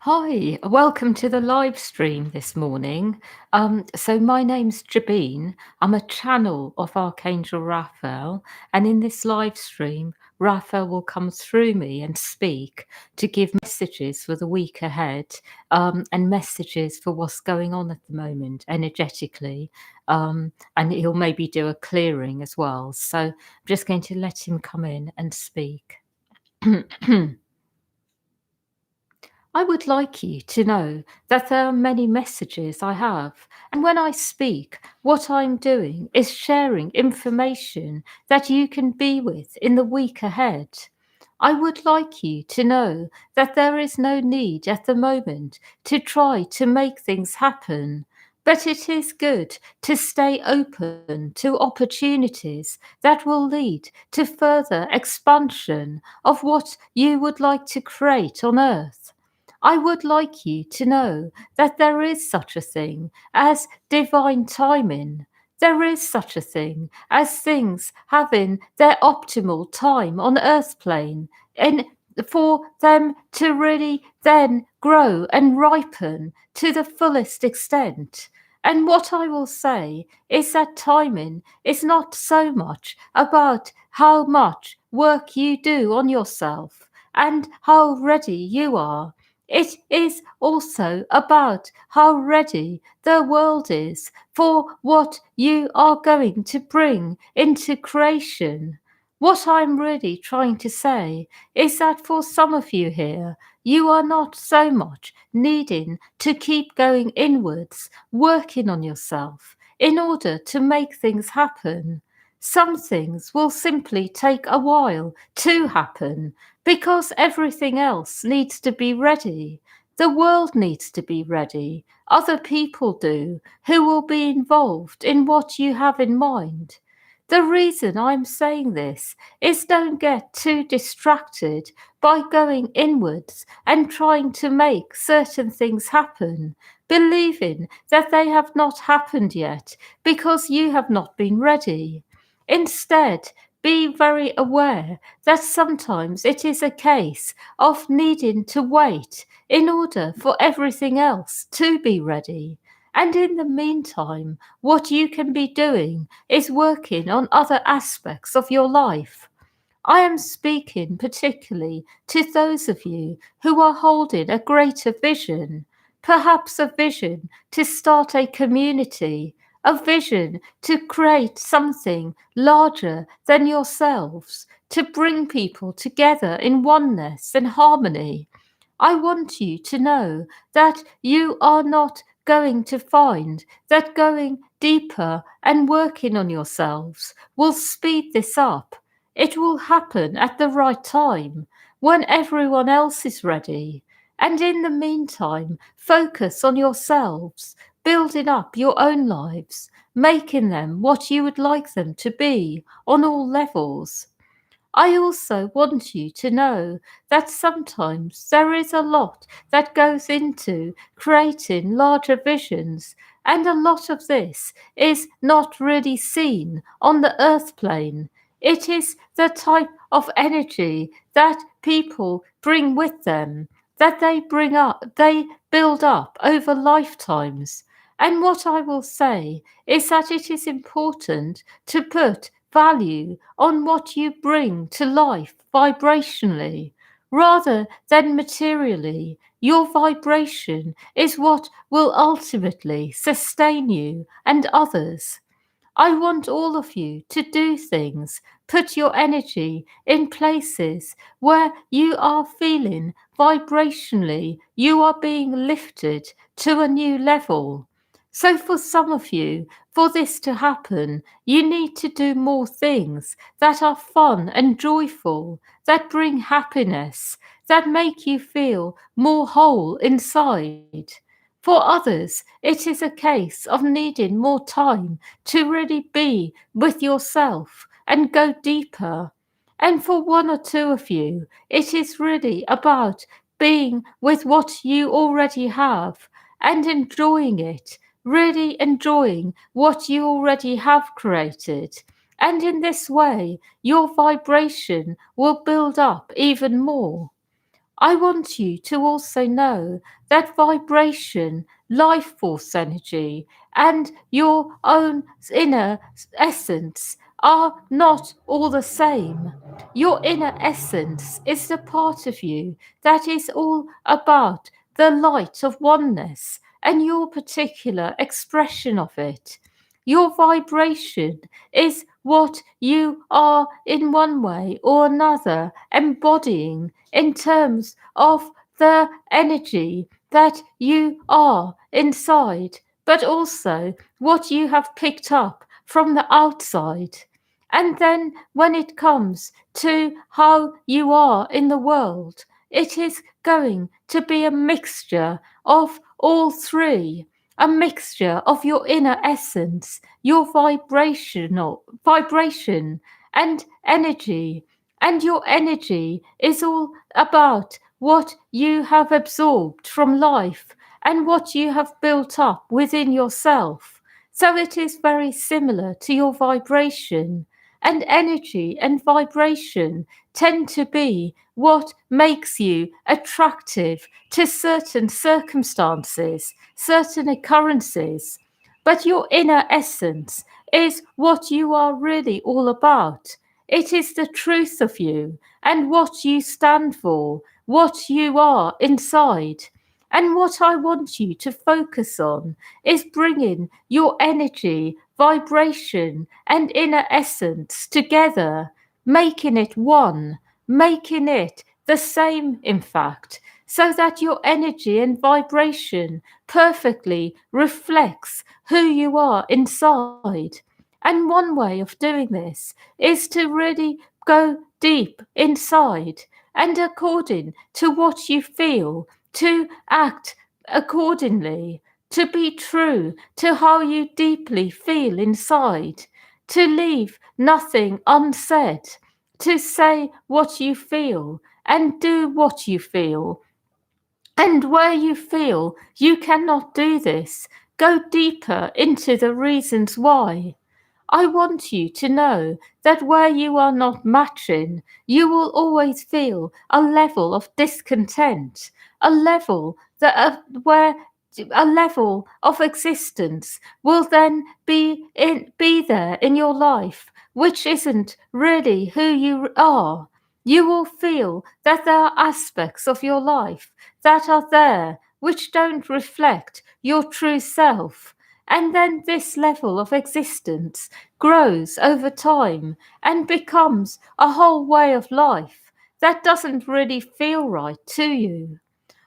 Hi, welcome to the live stream this morning. So my name's Jabeen. I'm a channel of Archangel Raphael, and in this live stream, Raphael will come through me and speak to give messages for the week ahead, and messages for what's going on at the moment energetically. And he'll maybe do a clearing as well. So I'm just going to let him come in and speak. I would like you to know that there are many messages I have, and when I speak, what I'm doing is sharing information that you can be with in the week ahead. I would like you to know that there is no need at the moment to try to make things happen, but it is good to stay open to opportunities that will lead to further expansion of what you would like to create on earth. I would like you to know that there is such a thing as divine timing. There is such a thing as things having their optimal time on earth plane and for them to really then grow and ripen to the fullest extent. And what I will say is that timing is not so much about how much work you do on yourself and how ready you are. It is also about how ready the world is for what you are going to bring into creation. What I'm really trying to say is that for some of you here, you are not so much needing to keep going inwards, working on yourself in order to make things happen. Some things will simply take a while to happen because everything else needs to be ready. The world needs to be ready. Other people do who will be involved in what you have in mind. The reason I'm saying this is don't get too distracted by going inwards and trying to make certain things happen, believing that they have not happened yet because you have not been ready. Instead, be very aware that sometimes it is a case of needing to wait in order for everything else to be ready. And in the meantime, what you can be doing is working on other aspects of your life. I am speaking particularly to those of you who are holding a greater vision, perhaps a vision to start a community, a vision to create something larger than yourselves, to bring people together in oneness and harmony. I want you to know that you are not going to find that going deeper and working on yourselves will speed this up. It will happen at the right time when everyone else is ready. And in the meantime, focus on yourselves, building up your own lives, making them what you would like them to be on all levels. I also want you to know that sometimes there is a lot that goes into creating larger visions, and a lot of this is not really seen on the earth plane. It is the type of energy that people bring with them, that they bring up, they build up over lifetimes. And what I will say is that it is important to put value on what you bring to life vibrationally rather than materially. Your vibration is what will ultimately sustain you and others. I want all of you to do things, put your energy in places where you are feeling vibrationally you are being lifted to a new level. So, for some of you, for this to happen, you need to do more things that are fun and joyful, that bring happiness, that make you feel more whole inside. For others, it is a case of needing more time to really be with yourself and go deeper. And for one or two of you, it is really about being with what you already have and enjoying it, really enjoying what you already have created. And in this way, your vibration will build up even more. I want you to also know that vibration, life force energy, and your own inner essence are not all the same. Your inner essence is the part of you that is all about the light of oneness and your particular expression of it. Your vibration is what you are in one way or another embodying in terms of the energy that you are inside, but also what you have picked up from the outside. And then when it comes to how you are in the world, it is going to be a mixture of all three, a mixture of your inner essence, your vibration and energy. And your energy is all about what you have absorbed from life and what you have built up within yourself. So it is very similar to your vibration. And energy and vibration tend to be what makes you attractive to certain circumstances, certain occurrences. But your inner essence is what you are really all about. It is the truth of you and what you stand for, what you are inside. And what I want you to focus on is bringing your energy, vibration, and inner essence together, making it one, making it the same, in fact, so that your energy and vibration perfectly reflects who you are inside. And one way of doing this is to really go deep inside and according to what you feel, to act accordingly, to be true to how you deeply feel inside, to leave nothing unsaid, to say what you feel and do what you feel. And where you feel you cannot do this, go deeper into the reasons why. I want you to know that where you are not matching, you will always feel a level of discontent, a level that where a level of existence will then be there in your life, which isn't really who you are. You will feel that there are aspects of your life that are there which don't reflect your true self. And then this level of existence grows over time and becomes a whole way of life that doesn't really feel right to you.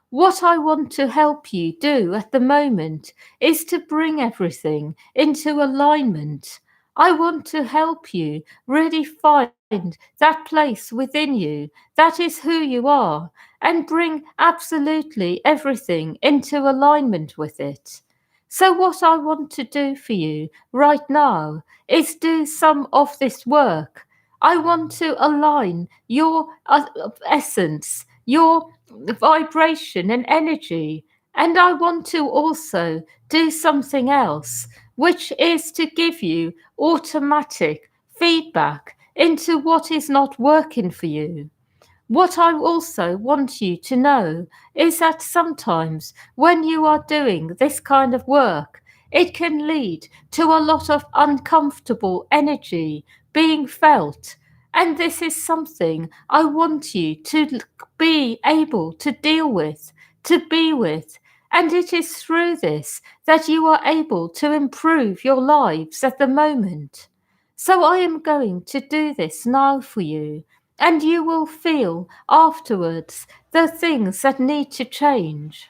What I want to help you do at the moment is to bring everything into alignment. I want to help you really find that place within you that is who you are and bring absolutely everything into alignment with it. So, what I want to do for you right now is do some of this work. I want to align your essence, your vibration and energy. And I want to also do something else, which is to give you automatic feedback into what is not working for you. What I also want you to know is that sometimes when you are doing this kind of work, it can lead to a lot of uncomfortable energy being felt. And this is something I want you to be able to deal with, to be with. And it is through this that you are able to improve your lives at the moment. So I am going to do this now for you, and you will feel afterwards the things that need to change.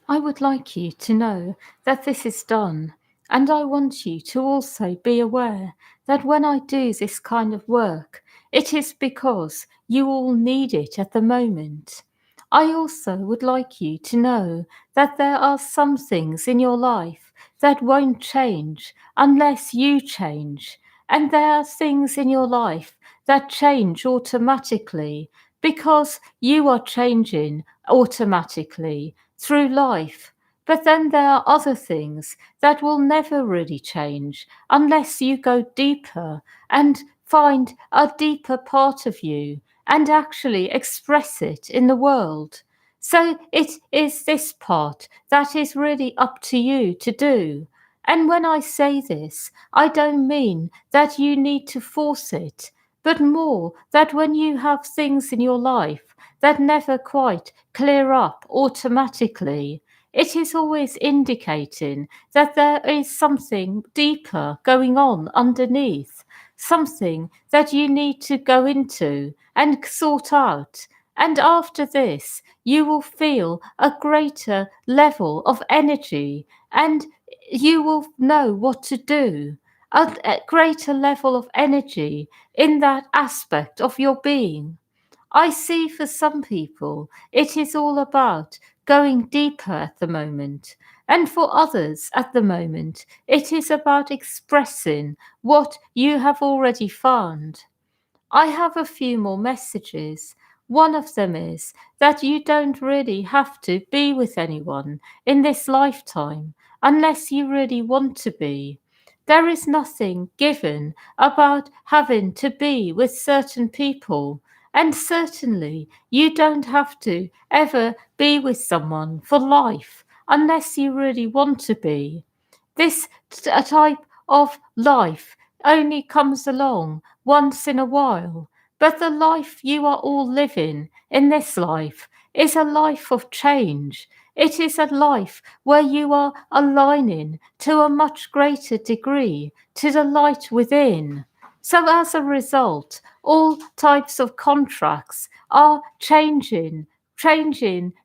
I would like you to know that this is done, and I want you to also be aware that when I do this kind of work, it is because you all need it at the moment. I also would like you to know that there are some things in your life that won't change unless you change, and there are things in your life that change automatically because you are changing automatically through life. But then there are other things that will never really change unless you go deeper and find a deeper part of you and actually express it in the world. So it is this part that is really up to you to do. And when I say this, I don't mean that you need to force it, but more that when you have things in your life that never quite clear up automatically, it is always indicating that there is something deeper going on underneath, something that you need to go into and sort out. And after this, you will feel a greater level of energy and you will know what to do. A greater level of energy in that aspect of your being. I see for some people it is all about going deeper at the moment, and for others at the moment it is about expressing what you have already found. I have a few more messages. One of them is that you don't really have to be with anyone in this lifetime unless you really want to be. There is nothing given about having to be with certain people, and certainly you don't have to ever be with someone for life unless you really want to be. This type of life only comes along once in a while, but the life you are all living in this life is a life of change. It is a life where you are aligning to a much greater degree to the light within. So, as a result, all types of contracts are changing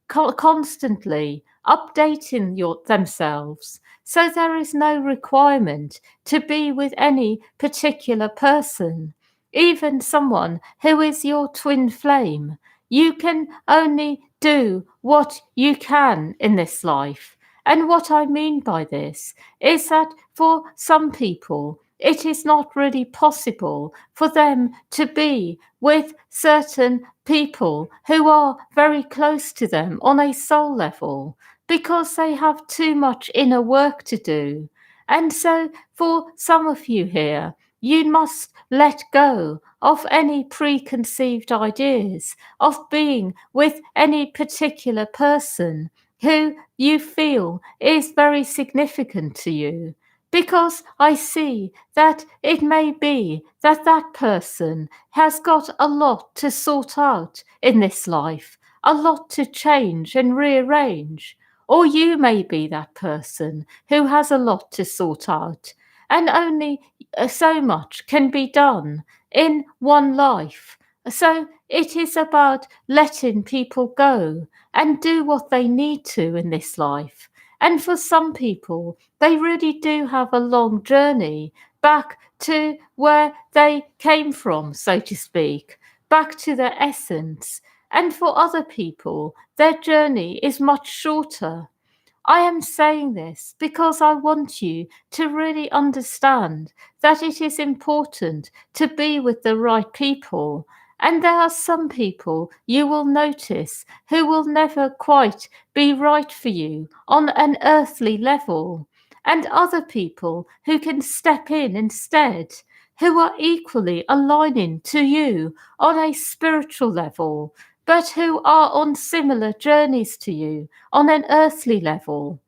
constantly, updating themselves. So there is no requirement to be with any particular person, even someone who is your twin flame. You can only do what you can in this life. And what I mean by this is that for some people, it is not really possible for them to be with certain people who are very close to them on a soul level because they have too much inner work to do. And so, for some of you here, you must let go of any preconceived ideas of being with any particular person who you feel is very significant to you. Because I see that it may be that that person has got a lot to sort out in this life, a lot to change and rearrange. Or you may be that person who has a lot to sort out, and only so much can be done in one life. So it is about letting people go and do what they need to in this life. And for some people, they really do have a long journey back to where they came from, so to speak, back to their essence. And for other people, their journey is much shorter. I am saying this because I want you to really understand that it is important to be with the right people. And there are some people you will notice who will never quite be right for you on an earthly level, and other people who can step in instead, who are equally aligning to you on a spiritual level, but who are on similar journeys to you on an earthly level.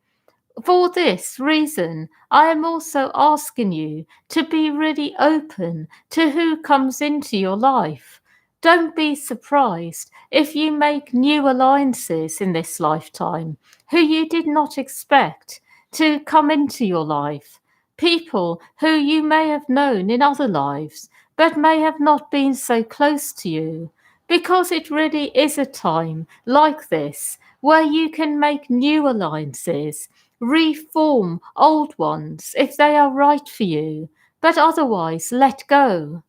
For this reason, I am also asking you to be really open to who comes into your life. Don't be surprised if you make new alliances in this lifetime who you did not expect to come into your life. People who you may have known in other lives, but may have not been so close to you. because it really is a time like this where you can make new alliances, reform old ones if they are right for you, but otherwise let go.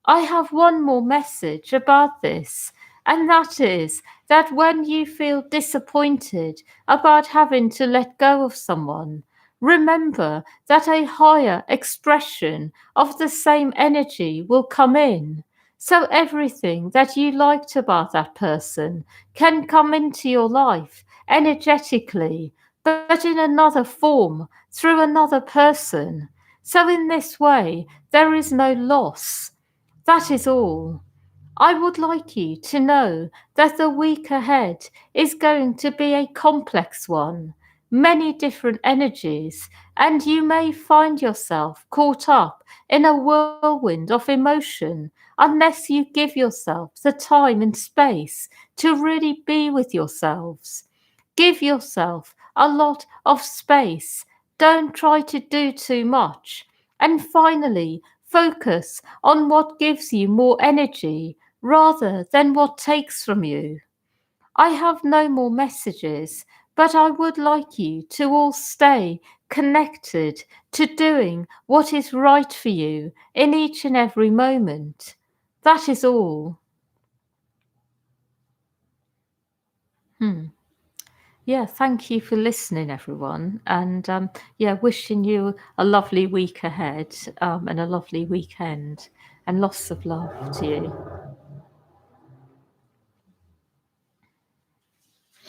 I have one more message about this, and that is that when you feel disappointed about having to let go of someone, remember that a higher expression of the same energy will come in. So everything that you liked about that person can come into your life energetically, but in another form through another person. So in this way, there is no loss. That is all. I would like you to know that the week ahead is going to be a complex one, many different energies, and you may find yourself caught up in a whirlwind of emotion unless you give yourself the time and space to really be with yourselves. Give yourself a lot of space. Don't try to do too much. And finally, focus on what gives you more energy rather than what takes from you. I have no more messages, but I would like you to all stay connected to doing what is right for you in each and every moment. That is all. Hmm. Yeah, thank you for listening, everyone. And yeah, wishing you a lovely week ahead and a lovely weekend and lots of love to you.